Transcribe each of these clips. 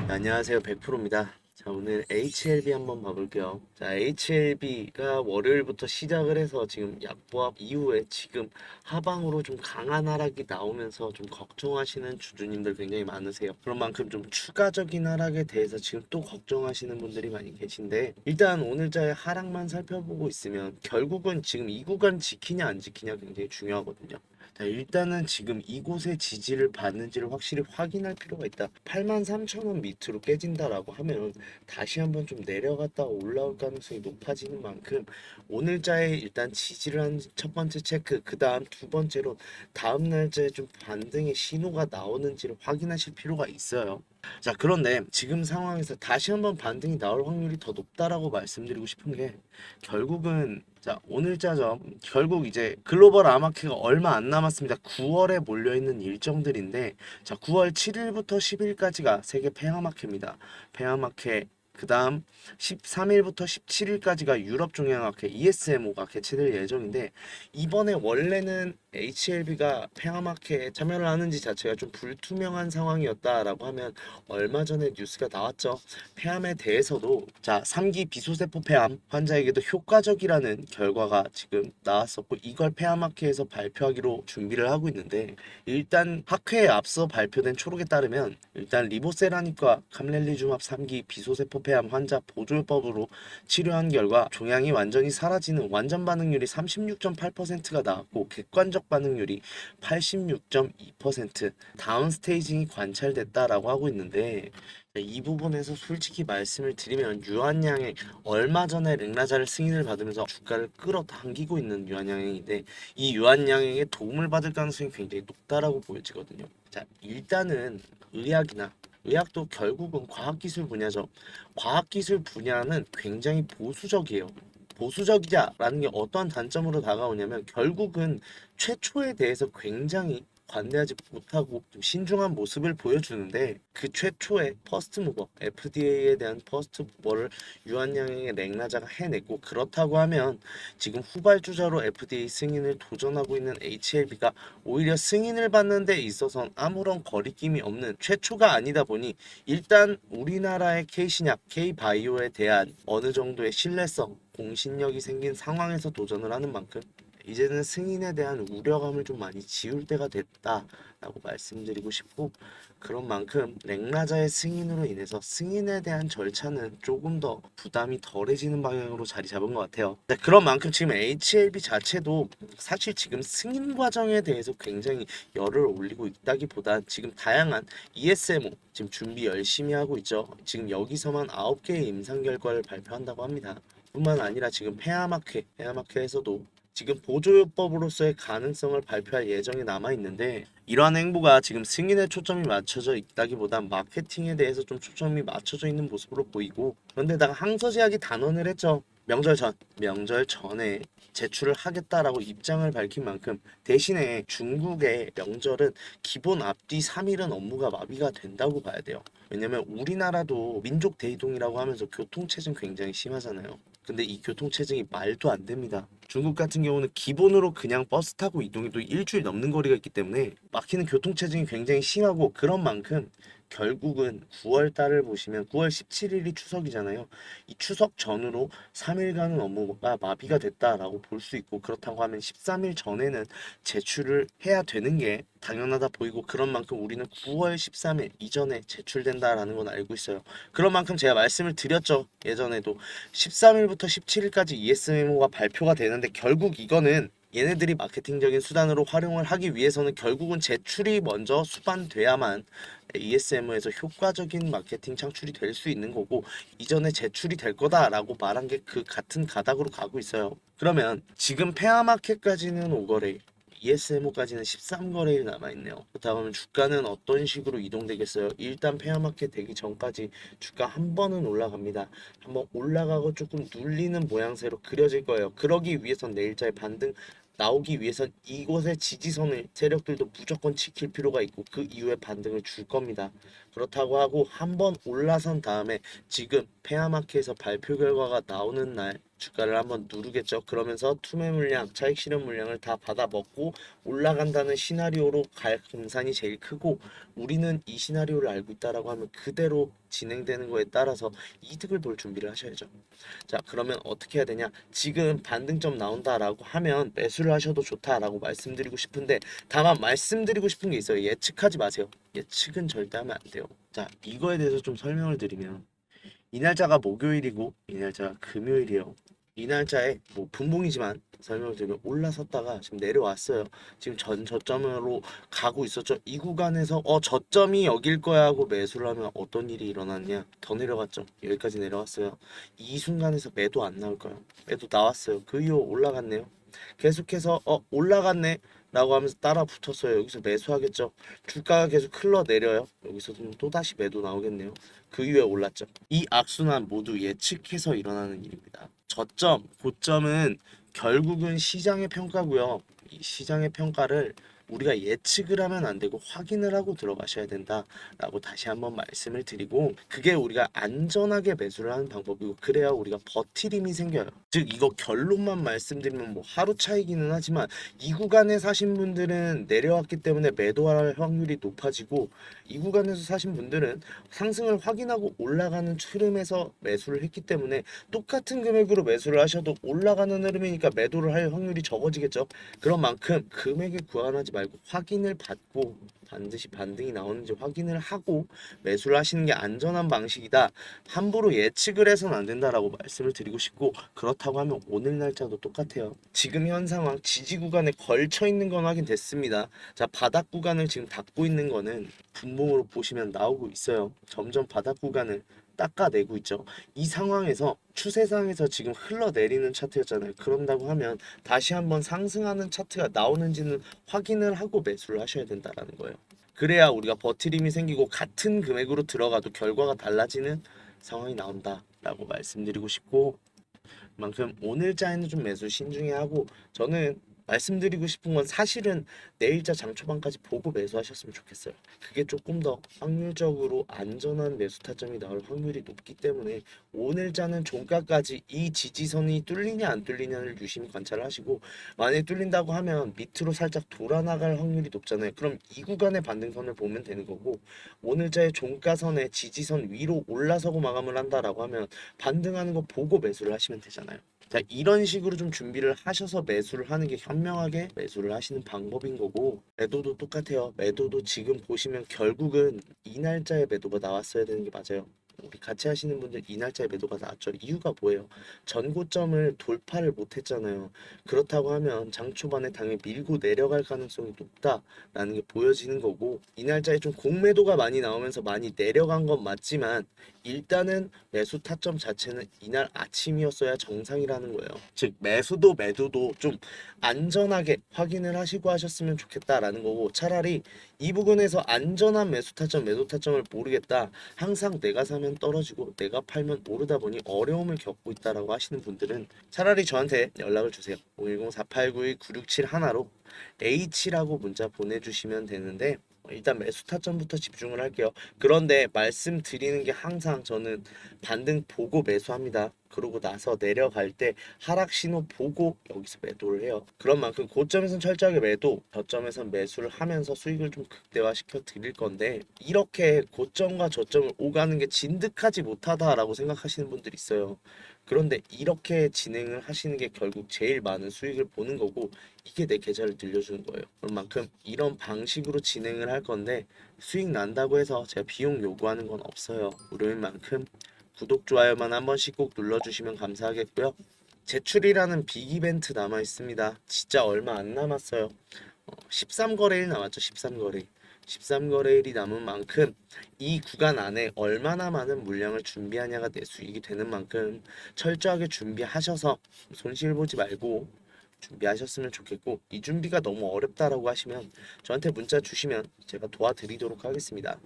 안녕하세요. 100%입니다. 자, 오늘 HLB 한번 봐볼게요. 자, HLB가 월요일부터 시작을 해서 지금 약보합 이후에 지금 하방으로 좀 강한 하락이 나오면서 좀 걱정하시는 주주님들 굉장히 많으세요. 그런 만큼 좀 추가적인 하락에 대해서 지금 또 걱정하시는 분들이 많이 계신데, 일단 오늘자의 하락만 살펴보고 있으면 결국은 지금 이 구간 지키냐 안 지키냐 굉장히 중요하거든요. 자, 일단은 지금 이곳의 지지를 받는지를 확실히 확인할 필요가 있다. 83,000원 밑으로 깨진다라고 하면 다시 한번 좀 내려갔다가 올라올 가능성이 높아지는 만큼 오늘자에 일단 지지를 한 첫 번째 체크, 그 다음 두 번째로 다음 날짜에 좀 반등의 신호가 나오는지를 확인하실 필요가 있어요. 자, 그런데 지금 상황에서 다시 한번 반등이 나올 확률이 더 높다라고 말씀드리고 싶은 게 결국은 자, 오늘자죠. 결국 이제 글로벌 아마케가 얼마 안 남았습니다. 9월에 몰려있는 일정들인데 자, 9월 7일부터 10일까지가 세계 폐아마케입니다. 폐아마케 그 다음 13일부터 17일까지가 유럽 종양학회 ESMO가 개최될 예정인데 이번에 원래는 HLB가 폐암학회에 참여를 하는지 자체가 좀 불투명한 상황이었다라고 하면 얼마 전에 뉴스가 나왔죠. 폐암에 대해서도 자 3기 비소세포 폐암 환자에게도 효과적이라는 결과가 지금 나왔었고 이걸 폐암학회에서 발표하기로 준비를 하고 있는데 일단 학회에 앞서 발표된 초록에 따르면 일단 리보세라닙과 감렐리주맙 3기 비소세포 폐암 환자 보조법으로 치료한 결과 종양이 완전히 사라지는 완전 반응률이 36.8%가 나왔고 객관적 반응률이 86.2% 다운 스테이징이 관찰됐다라고 하고 있는데 이 부분에서 솔직히 말씀을 드리면 유한양행 얼마 전에 렉나자를 승인을 받으면서 주가를 끌어당기고 있는 유한양행인데 이 유한양행에 도움을 받을 가능성이 굉장히 높다라고 보여지거든요. 자, 일단은 의학도 결국은 과학기술 분야죠. 과학기술 분야는 굉장히 보수적이에요. 보수적이자라는 게 어떠한 단점으로 다가오냐면 결국은 최초에 대해서 굉장히 관대하지 못하고 좀 신중한 모습을 보여주는데 그 최초의 퍼스트 무버 FDA에 대한 퍼스트 무버를 유한양행의 렉나자가 해냈고 그렇다고 하면 지금 후발주자로 FDA 승인을 도전하고 있는 HLB가 오히려 승인을 받는 데 있어선 아무런 거리낌이 없는 최초가 아니다 보니 일단 우리나라의 K신약, K바이오에 대한 어느 정도의 신뢰성, 공신력이 생긴 상황에서 도전을 하는 만큼 이제는 승인에 대한 우려감을 좀 많이 지울 때가 됐다라고 말씀드리고 싶고 그런 만큼 렉나자의 승인으로 인해서 승인에 대한 절차는 조금 더 부담이 덜해지는 방향으로 자리 잡은 것 같아요. 네, 그런 만큼 지금 HLB 자체도 사실 지금 승인 과정에 대해서 굉장히 열을 올리고 있다기보단 지금 다양한 ESMO 지금 준비 열심히 하고 있죠. 지금 여기서만 9개의 임상 결과를 발표한다고 합니다. 뿐만 아니라 지금 폐암학회에서도 지금 보조요법으로서의 가능성을 발표할 예정이 남아 있는데 이러한 행보가 지금 승인에 초점이 맞춰져 있다기보단 마케팅에 대해서 좀 초점이 맞춰져 있는 모습으로 보이고 그런데다가 항서제약이 단언을 했죠. 명절 전에 제출을 하겠다라고 입장을 밝힌 만큼 대신에 중국의 명절은 기본 앞뒤 3일은 업무가 마비가 된다고 봐야 돼요. 왜냐면 우리나라도 민족 대이동이라고 하면서 교통체증 굉장히 심하잖아요. 근데 이 교통체증이 말도 안 됩니다. 중국 같은 경우는 기본으로 그냥 버스 타고 이동해도 일주일 넘는 거리가 있기 때문에 막히는 교통체증이 굉장히 심하고 그런 만큼 결국은 9월 달을 보시면 9월 17일이 추석이잖아요. 이 추석 전으로 3일간은 업무가 마비가 됐다라고 볼 수 있고 그렇다고 하면 13일 전에는 제출을 해야 되는 게 당연하다 보이고 그런 만큼 우리는 9월 13일 이전에 제출된다라는 건 알고 있어요. 그런 만큼 제가 말씀을 드렸죠. 예전에도 13일부터 17일까지 ESMO가 발표가 되는데 결국 이거는 얘네들이 마케팅적인 수단으로 활용을 하기 위해서는 결국은 제출이 먼저 수반돼야만 ESMO에서 효과적인 마케팅 창출이 될 수 있는 거고 이전에 제출이 될 거다라고 말한 게 그 같은 가닥으로 가고 있어요. 그러면 지금 페어마켓까지는 5거래 ESMO까지는 13거래일 남아있네요. 그렇다고 하면 주가는 어떤 식으로 이동되겠어요? 일단 페어마켓 되기 전까지 주가 한 번은 올라갑니다. 한번 올라가고 조금 눌리는 모양새로 그려질 거예요. 그러기 위해선 내일자의 반등 나오기 위해선 이곳의 지지선을 세력들도 무조건 지킬 필요가 있고 그 이후에 반등을 줄 겁니다. 그렇다고 하고 한번 올라선 다음에 지금 페어마켓에서 발표 결과가 나오는 날 주가를 한번 누르겠죠. 그러면서 투매 물량, 차익 실현 물량을 다 받아 먹고 올라간다는 시나리오로 갈 공산이 제일 크고, 우리는 이 시나리오를 알고 있다라고 하면 그대로 진행되는 거에 따라서 이득을 볼 준비를 하셔야죠. 자, 그러면 어떻게 해야 되냐? 지금 반등점 나온다라고 하면 매수를 하셔도 좋다라고 말씀드리고 싶은데, 다만 말씀드리고 싶은 게 있어요. 예측하지 마세요. 예측은 절대 하면 안 돼요. 자, 이거에 대해서 좀 설명을 드리면, 이 날짜가 목요일이고 이 날짜가 금요일이에요. 이 날짜에 뭐 분봉이지만 설명을 드리면 올라섰다가 지금 내려왔어요. 지금 전 저점으로 가고 있었죠. 이 구간에서 저점이 여길 거야 하고 매수를 하면 어떤 일이 일어났냐? 더 내려갔죠. 여기까지 내려왔어요. 이 순간에서 매도 안 나올 거예요. 매도 나왔어요. 그 이후 올라갔네요. 계속해서 올라갔네 라고 하면서 따라 붙었어요. 여기서 매수하겠죠. 주가가 계속 흘러내려요. 여기서 또다시 매도 나오겠네요. 그 이후에 올랐죠. 이 악순환 모두 예측해서 일어나는 일입니다. 저점, 고점은 결국은 시장의 평가고요. 이 시장의 평가를 우리가 예측을 하면 안 되고 확인을 하고 들어가셔야 된다라고 다시 한번 말씀을 드리고, 그게 우리가 안전하게 매수를 하는 방법이고, 그래야 우리가 버티림이 생겨요. 즉 이거 결론만 말씀드리면 뭐 하루 차이기는 하지만, 이 구간에 사신 분들은 내려왔기 때문에 매도할 확률이 높아지고, 이 구간에서 사신 분들은 상승을 확인하고 올라가는 흐름에서 매수를 했기 때문에 똑같은 금액으로 매수를 하셔도 올라가는 흐름이니까 매도를 할 확률이 적어지겠죠. 그런 만큼 금액에 구안하지 말고 확인을 받고, 반드시 반등이 나오는지 확인을 하고 매수를 하시는 게 안전한 방식이다. 함부로 예측을 해서는 안 된다라고 말씀을 드리고 싶고, 그렇다고 하면 오늘 날짜도 똑같아요. 지금 현 상황 지지 구간에 걸쳐 있는 건 확인됐습니다. 자, 바닥 구간을 지금 닫고 있는 거는 분봉으로 보시면 나오고 있어요. 점점 바닥 구간을 닦아내고 있죠. 이 상황에서 추세상에서 지금 흘러내리는 차트였잖아요. 그런다고 하면 다시 한번 상승하는 차트가 나오는지는 확인을 하고 매수를 하셔야 된다라는 거예요. 그래야 우리가 버티림이 생기고 같은 금액으로 들어가도 결과가 달라지는 상황이 나온다라고 말씀드리고 싶고, 만큼 오늘자에는 좀 매수 신중히 하고, 저는 말씀드리고 싶은 건 사실은 내일자 장초반까지 보고 매수하셨으면 좋겠어요. 그게 조금 더 확률적으로 안전한 매수 타점이 나올 확률이 높기 때문에, 오늘자는 종가까지 이 지지선이 뚫리냐 안 뚫리냐를 유심히 관찰을 하시고, 만약에 뚫린다고 하면 밑으로 살짝 돌아 나갈 확률이 높잖아요. 그럼 이 구간의 반등선을 보면 되는 거고, 오늘자의 종가선의 지지선 위로 올라서고 마감을 한다라고 하면 반등하는 거 보고 매수를 하시면 되잖아요. 자, 이런 식으로 좀 준비를 하셔서 매수를 하는 게 현명하게 매수를 하시는 방법인 거고, 매도도 똑같아요. 매도도 지금 보시면 결국은 이 날짜에 매도가 나왔어야 되는 게 맞아요. 우리 같이 하시는 분들 이 날짜에 매도가 나왔죠. 이유가 뭐예요? 전고점을 돌파를 못했잖아요. 그렇다고 하면 장 초반에 당연히 밀고 내려갈 가능성이 높다라는 게 보여지는 거고, 이 날짜에 좀 공매도가 많이 나오면서 많이 내려간 건 맞지만, 일단은 매수 타점 자체는 이날 아침이었어야 정상이라는 거예요. 즉 매수도 매도도 좀 안전하게 확인을 하시고 하셨으면 좋겠다라는 거고, 차라리 이 부분에서 안전한 매수 타점, 매도 타점을 모르겠다, 항상 내가 사면 떨어지고 내가 팔면 오르다 보니 어려움을 겪고 있다라고 하시는 분들은 차라리 저한테 연락을 주세요. 010-4892-9671로 H라고 문자 보내주시면 되는데, 일단 매수 타점부터 집중을 할게요. 그런데 말씀드리는 게 항상 저는 반등 보고 매수합니다. 그러고 나서 내려갈 때 하락 신호 보고 여기서 매도를 해요. 그런 만큼 고점에선 철저하게 매도, 저점에선 매수를 하면서 수익을 좀 극대화시켜 드릴 건데, 이렇게 고점과 저점을 오가는 게 진득하지 못하다라고 생각하시는 분들이 있어요. 그런데 이렇게 진행을 하시는 게 결국 제일 많은 수익을 보는 거고, 이게 내 계좌를 늘려주는 거예요. 그만큼 이런 방식으로 진행을 할 건데, 수익 난다고 해서 제가 비용 요구하는 건 없어요. 무료인 만큼 구독, 좋아요만 한 번씩 꼭 눌러주시면 감사하겠고요. 제출이라는 빅 이벤트 남아 있습니다. 진짜 얼마 안 남았어요. 13거래일 남았죠. 13거래일. 13거래일이 남은 만큼 이 구간 안에 얼마나 많은 물량을 준비하냐가 내 수익이 되는 만큼 철저하게 준비하셔서 손실 보지 말고 준비하셨으면 좋겠고, 이 준비가 너무 어렵다라고 하시면 저한테 문자 주시면 제가 도와드리도록 하겠습니다.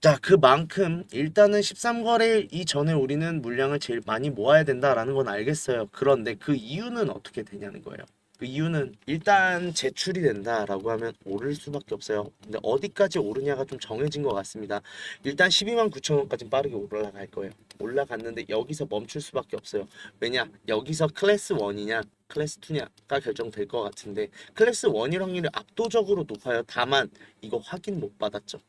자, 그만큼 일단은 13거래일 이전에 우리는 물량을 제일 많이 모아야 된다라는 건 알겠어요. 그런데 그 이유는 어떻게 되냐는 거예요. 그 이유는 일단 제출이 된다라고 하면 오를 수밖에 없어요. 근데 어디까지 오르냐가 좀 정해진 것 같습니다. 일단 12만 9천 원까지 빠르게 올라갈 거예요. 올라갔는데 여기서 멈출 수밖에 없어요. 왜냐? 여기서 클래스 1이냐 클래스 2냐가 결정될 것 같은데 클래스 1일 확률이 압도적으로 높아요. 다만 이거 확인 못 받았죠.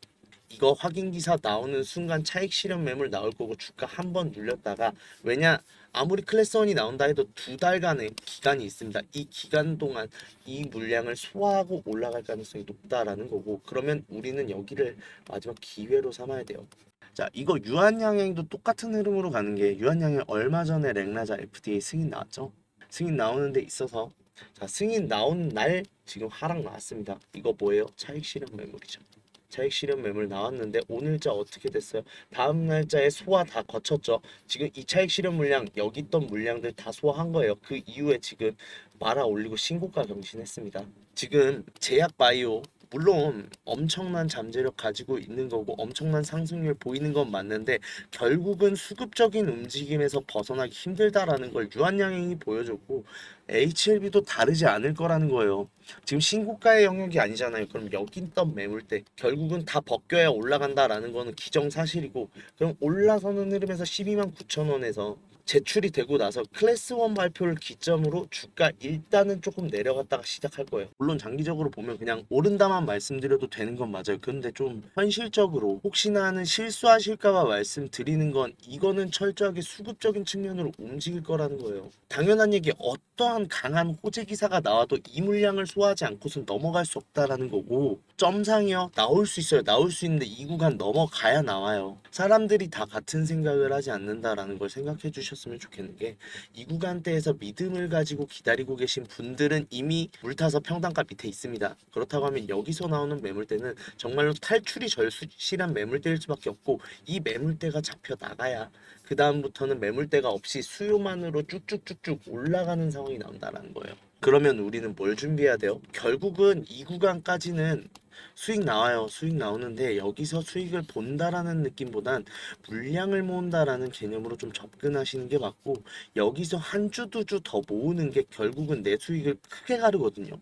이거 확인 기사 나오는 순간 차익 실현 매물 나올 거고 주가 한 번 눌렸다가 왜냐 아무리 클래스 1이 나온다 해도 2달간의 기간이 있습니다. 이 기간 동안 이 물량을 소화하고 올라갈 가능성이 높다라는 거고 그러면 우리는 여기를 마지막 기회로 삼아야 돼요. 자 이거 유한양행도 똑같은 흐름으로 가는 게 유한양행 얼마 전에 렉나자 FDA 승인 나왔죠. 승인 나오는 데 있어서 자 승인 나온 날 지금 하락 나왔습니다. 이거 뭐예요? 차익 실현 매물이죠. 차익 실현 매물 나왔는데 오늘자 어떻게 됐어요? 다음 날짜에 소화 다 거쳤죠. 지금 이 차익 실현 물량 여기 있던 물량들 다 소화한 거예요. 그 이후에 지금 말아 올리고 신고가 경신했습니다. 지금 제약 바이오 물론 엄청난 잠재력 가지고 있는 거고 엄청난 상승률 보이는 건 맞는데 결국은 수급적인 움직임에서 벗어나기 힘들다라는 걸 유한양행이 보여줬고 HLB도 다르지 않을 거라는 거예요. 지금 신고가의 영역이 아니잖아요. 그럼 여기 있던 매물대 결국은 다 벗겨야 올라간다라는 거는 기정사실이고 그럼 올라서는 흐름에서 12만 9천 원에서 제출이 되고 나서 클래스 1 발표를 기점으로 주가 일단은 조금 내려갔다가 시작할 거예요. 물론 장기적으로 보면 그냥 오른다만 말씀드려도 되는 건 맞아요. 근데 좀 현실적으로 혹시나 하는 실수하실까봐 말씀드리는 건 이거는 철저하게 수급적인 측면으로 움직일 거라는 거예요. 당연한 얘기 어떠한 강한 호재 기사가 나와도 이 물량을 소화하지 않고선 넘어갈 수 없다라는 거고 점상이요 나올 수 있어요. 나올 수 있는데 이 구간 넘어가야 나와요. 사람들이 다 같은 생각을 하지 않는다라는 걸 생각해 주셨으면 좋겠는 게 이 구간대에서 믿음을 가지고 기다리고 계신 분들은 이미 물타서 평단가 밑에 있습니다. 그렇다고 하면 여기서 나오는 매물대는 정말로 탈출이 절실한 매물대일 수밖에 없고 이 매물대가 잡혀 나가야 그 다음부터는 매물대가 없이 수요만으로 쭉쭉쭉쭉 올라가는 상황이 나온다라는 거예요. 그러면 우리는 뭘 준비해야 돼요? 결국은 이 구간까지는 수익 나와요. 수익 나오는데 여기서 수익을 본다라는 느낌보단 물량을 모은다라는 개념으로 좀 접근하시는 게 맞고 여기서 한 주 두 주 더 모으는 게 결국은 내 수익을 크게 가르거든요.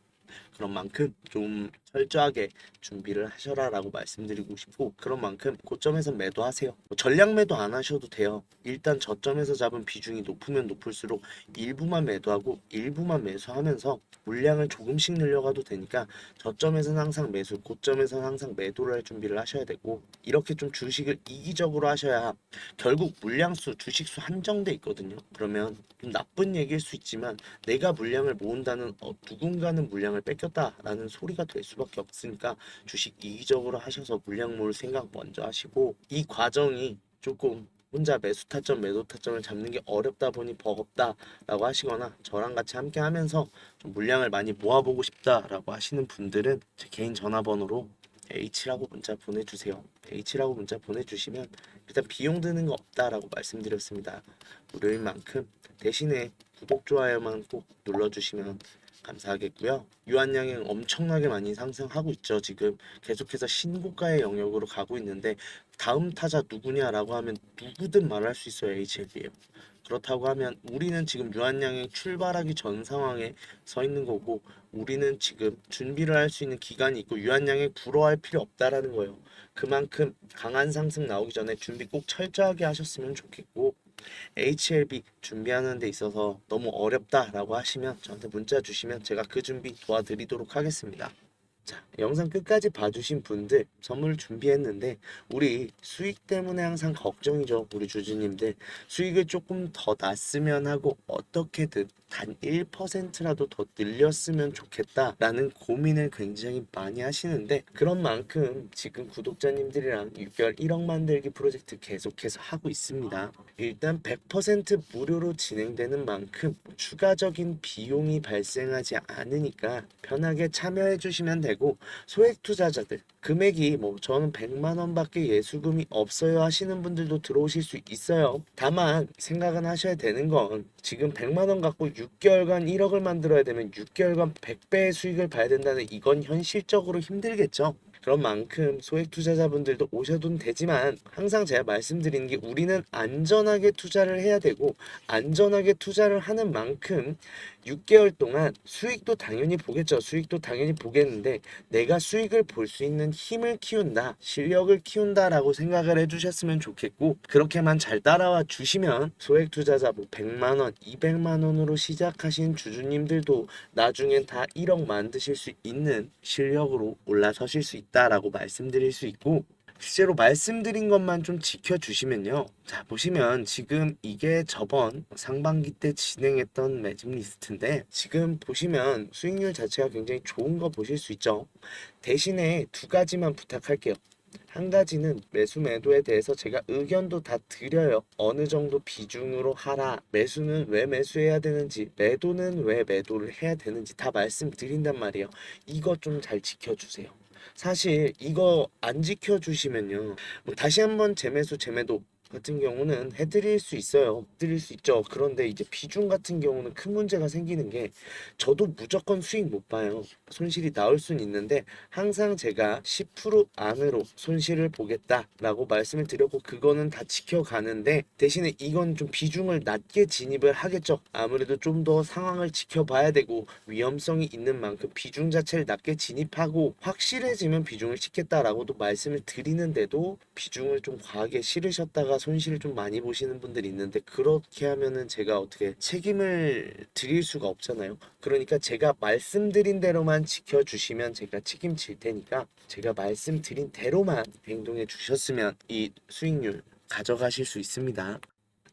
그런 만큼 좀 철저하게 준비를 하셔라라고 말씀드리고 싶고 그런 만큼 고점에서 매도하세요. 뭐 전량 매도 안 하셔도 돼요. 일단 저점에서 잡은 비중이 높으면 높을수록 일부만 매도하고 일부만 매수하면서 물량을 조금씩 늘려가도 되니까 저점에서는 항상 매수, 고점에서는 항상 매도를 할 준비를 하셔야 되고 이렇게 좀 주식을 이기적으로 하셔야 결국 물량수, 주식수 한정돼 있거든요. 그러면 좀 나쁜 얘기일 수 있지만 내가 물량을 모은다는 누군가는 물량을 뺏겼다라는 소리가 될 수밖에 없으니까 주식 이기적으로 하셔서 물량 모을 생각 먼저 하시고 이 과정이 조금 혼자 매수 타점, 매도 타점을 잡는 게 어렵다 보니 버겁다라고 하시거나 저랑 같이 함께 하면서 좀 물량을 많이 모아보고 싶다라고 하시는 분들은 제 개인 전화번호로 H라고 문자 보내주세요. H라고 문자 보내주시면 일단 비용 드는 거 없다라고 말씀드렸습니다. 무료인 만큼 대신에 구독, 좋아요만 꼭 눌러주시면 감사하겠고요. 유한양행 엄청나게 많이 상승하고 있죠. 지금 계속해서 신고가의 영역으로 가고 있는데 다음 타자 누구냐라고 하면 누구든 말할 수 있어요. HLB에요. 그렇다고 하면 우리는 지금 유한양행 출발하기 전 상황에 서 있는 거고 우리는 지금 준비를 할 수 있는 기간이 있고 유한양행 부러워할 필요 없다라는 거예요. 그만큼 강한 상승 나오기 전에 준비 꼭 철저하게 하셨으면 좋겠고 HLB 준비하는 데 있어서 너무 어렵다라고 하시면 저한테 문자 주시면 제가 그 준비 도와드리도록 하겠습니다. 자, 영상 끝까지 봐주신 분들 선물 준비했는데 우리 수익 때문에 항상 걱정이죠. 우리 주주님들 수익을 조금 더 났으면 하고 어떻게든 단 1%라도 더 늘렸으면 좋겠다라는 고민을 굉장히 많이 하시는데 그런 만큼 지금 구독자님들이랑 6개월 1억 만들기 프로젝트 계속해서 하고 있습니다. 일단 100% 무료로 진행되는 만큼 추가적인 비용이 발생하지 않으니까 편하게 참여해 주시면 되고 소액 투자자들 금액이 뭐 저는 100만 원밖에 예수금이 없어요 하시는 분들도 들어오실 수 있어요. 다만 생각은 하셔야 되는 건 지금 100만 원 갖고 6개월간 1억을 만들어야 되면 6개월간 100배의 수익을 봐야 된다는 이건 현실적으로 힘들겠죠. 그런 만큼 소액 투자자분들도 오셔도 되지만 항상 제가 말씀드리는 게 우리는 안전하게 투자를 해야 되고 안전하게 투자를 하는 만큼 6개월 동안 수익도 당연히 보겠죠. 수익도 당연히 보겠는데 내가 수익을 볼 수 있는 힘을 키운다, 실력을 키운다라고 생각을 해주셨으면 좋겠고, 그렇게만 잘 따라와 주시면 소액 투자자 뭐 100만 원, 200만 원으로 시작하신 주주님들도 나중엔 다 1억 만드실 수 있는 실력으로 올라서실 수 있다라고 말씀드릴 수 있고, 실제로 말씀드린 것만 좀 지켜주시면요. 자, 보시면 지금 이게 저번 상반기 때 진행했던 매집 리스트인데, 지금 보시면 수익률 자체가 굉장히 좋은 거 보실 수 있죠. 대신에 두 가지만 부탁할게요. 한 가지는 매수 매도에 대해서 제가 의견도 다 드려요. 어느 정도 비중으로 하라. 매수는 왜 매수해야 되는지, 매도는 왜 매도를 해야 되는지 다 말씀드린단 말이에요. 이거 좀 잘 지켜주세요. 사실 이거 안 지켜주시면요, 뭐 다시 한번 재매수 재매도 같은 경우는 해드릴 수 있어요. 해드릴 수 있죠. 그런데 이제 비중 같은 경우는 큰 문제가 생기는 게, 저도 무조건 수익 못 봐요. 손실이 나올 수는 있는데 항상 제가 10% 안으로 손실을 보겠다라고 말씀을 드렸고, 그거는 다 지켜가는데 대신에 이건 좀 비중을 낮게 진입을 하겠죠. 아무래도 좀 더 상황을 지켜봐야 되고 위험성이 있는 만큼 비중 자체를 낮게 진입하고, 확실해지면 비중을 싣겠다라고도 말씀을 드리는데도 비중을 좀 과하게 실으셨다가 손실을 좀 많이 보시는 분들이 있는데, 그렇게 하면은 제가 어떻게 책임을 드릴 수가 없잖아요. 그러니까 제가 말씀드린 대로만 지켜주시면 제가 책임질 테니까, 제가 말씀드린 대로만 행동해 주셨으면 이 수익률 가져가실 수 있습니다.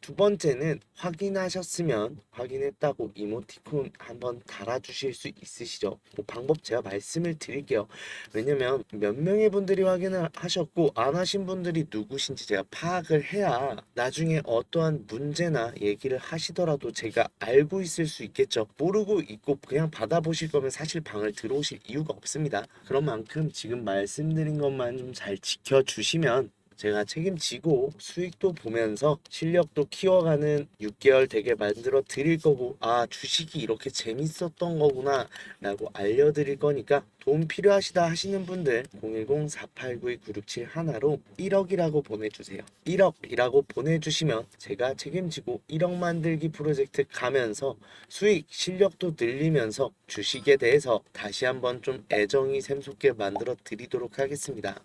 두 번째는 확인하셨으면 확인했다고 이모티콘 한번 달아주실 수 있으시죠? 그 방법 제가 말씀을 드릴게요. 왜냐면 몇 명의 분들이 확인을 하셨고 안 하신 분들이 누구신지 제가 파악을 해야 나중에 어떠한 문제나 얘기를 하시더라도 제가 알고 있을 수 있겠죠. 모르고 있고 그냥 받아보실 거면 사실 방을 들어오실 이유가 없습니다. 그런 만큼 지금 말씀드린 것만 좀 잘 지켜주시면 제가 책임지고 수익도 보면서 실력도 키워가는 6개월 되게 만들어 드릴 거고, 아, 주식이 이렇게 재밌었던 거구나 라고 알려드릴 거니까, 도움 필요하시다 하시는 분들 010-4892-9671로 1억이라고 보내주세요. 1억이라고 보내주시면 제가 책임지고 1억 만들기 프로젝트 가면서 수익 실력도 늘리면서 주식에 대해서 다시 한번 좀 애정이 샘솟게 만들어 드리도록 하겠습니다.